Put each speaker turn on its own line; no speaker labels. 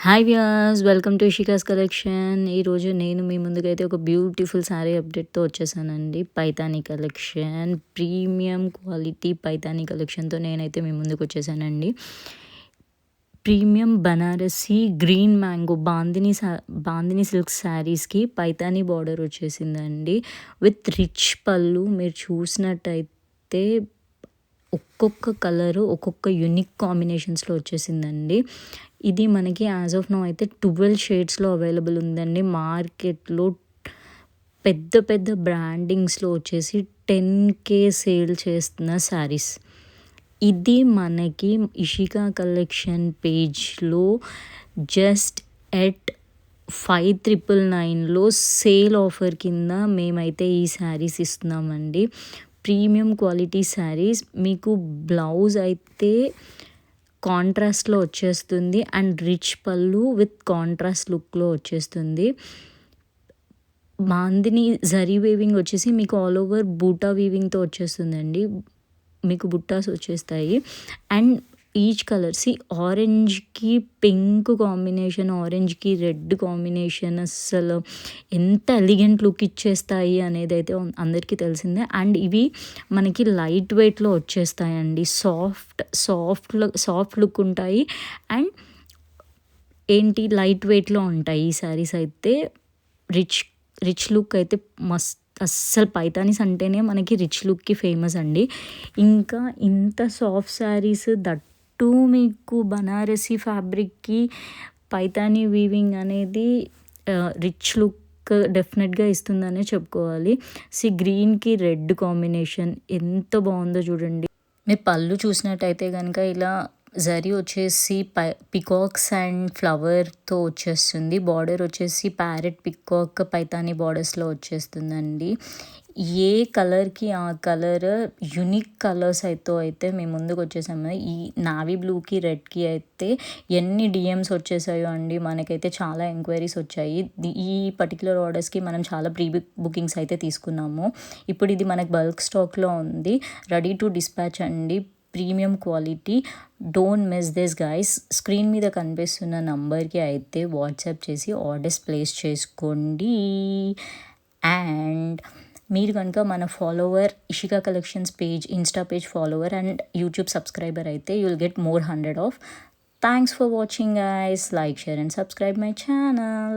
Hi viewers, welcome to Ishika's collection. ఈరోజు నేను మీ ముందుకైతే ఒక బ్యూటిఫుల్ శారీ అప్డేట్తో వచ్చేసానండి. Paithani collection, premium quality Paithani కలెక్షన్తో నేనైతే మీ ముందుకు వచ్చేసానండి. Premium Banarasi green mango bandhani silk శారీస్కి పైతానీ బార్డర్ వచ్చేసిందండి విత్ రిచ్ పళ్ళు. మీరు చూసినట్టయితే ఒక్కొక్క కలరు ఒక్కొక్క యూనిక్ కాంబినేషన్స్లో వచ్చేసిందండి. ఇది మనకి యాజ్ ఆఫ్ నౌ అయితే 12 షేడ్స్లో అవైలబుల్ ఉందండి. మార్కెట్లో పెద్ద పెద్ద బ్రాండింగ్స్లో వచ్చేసి 10K సేల్ చేస్తున్న శారీస్. ఇది మనకి ఇషికా కలెక్షన్ పేజ్లో జస్ట్ ఎట్ 5,999లో సేల్ ఆఫర్ కింద మేమైతే ఈ శారీస్ ఇస్తున్నామండి. Premium quality saris. మీకు బ్లౌజ్ అయితే కాంట్రాస్ట్లో వచ్చేస్తుంది and rich pallu with contrast లుక్లో వచ్చేస్తుంది. బాందిని జరీ వీవింగ్ వచ్చేసి మీకు ఆల్ ఓవర్ బూటా వీవింగ్తో వచ్చేస్తుందండి. మీకు బుట్టాస్ వచ్చేస్తాయి అండ్ ఈచ్ కలర్ ఆరెంజ్కి పింక్ కాంబినేషన్, ఆరెంజ్కి రెడ్ కాంబినేషన్ అస్సలు ఎంత ఎలిగెంట్ లుక్ ఇచ్చేస్తాయి అనేది అయితే అందరికీ తెలిసిందే. అండ్ ఇవి మనకి లైట్ వెయిట్లో వచ్చేస్తాయండి. సాఫ్ట్ లుక్ ఉంటాయి అండ్ లైట్ వెయిట్లో ఉంటాయి ఈ శారీస్ అయితే. రిచ్ లుక్ అయితే అస్సలు పైతానీస్ అంటేనే మనకి రిచ్ లుక్కి ఫేమస్ అండి. ఇంకా ఇంత సాఫ్ట్ శారీస్ దట్టు మీకు బనారసి ఫ్యాబ్రిక్కి పైతానీ వీవింగ్ అనేది రిచ్ లుక్ డెఫినెట్గా ఇస్తుందనే చెప్పుకోవాలి. గ్రీన్కి రెడ్ కాంబినేషన్ ఎంత బాగుందో చూడండి. మీరు పళ్ళు చూసినట్టయితే కనుక ఇలా జరీ వచ్చేసి పికాక్స్ అండ్ ఫ్లవర్తో వచ్చేస్తుంది. బార్డర్ వచ్చేసి ప్యారెట్ పికాక్ పైతానీ బార్డర్స్లో వచ్చేస్తుందండి. ఏ కలర్కి ఆ కలర్ యునిక్ కలర్స్ అయితే మేము ముందుకు వచ్చేసాము. ఈ నావీ బ్లూకి రెడ్కి అయితే ఎన్ని డిఎమ్స్ వచ్చేసాయో అండి. మనకైతే చాలా ఎంక్వైరీస్ వచ్చాయి. ఈ పర్టికులర్ ఆర్డర్స్కి మనం చాలా బుకింగ్స్ అయితే తీసుకున్నాము. ఇప్పుడు ఇది మనకు బల్క్ స్టాక్లో ఉంది, రెడీ టు డిస్పాచ్ అండి. Premium quality. Don't miss this guys. Screen మీద కనిపిస్తున్న నంబర్కి అయితే వాట్సాప్ చేసి ఆర్డర్స్ ప్లేస్ చేసుకోండి. అండ్ మీరు కనుక మన follower Ishika collections page, Insta page follower and YouTube subscriber అయితే you will get more 100 off. Thanks for watching guys. Like, share and subscribe my channel.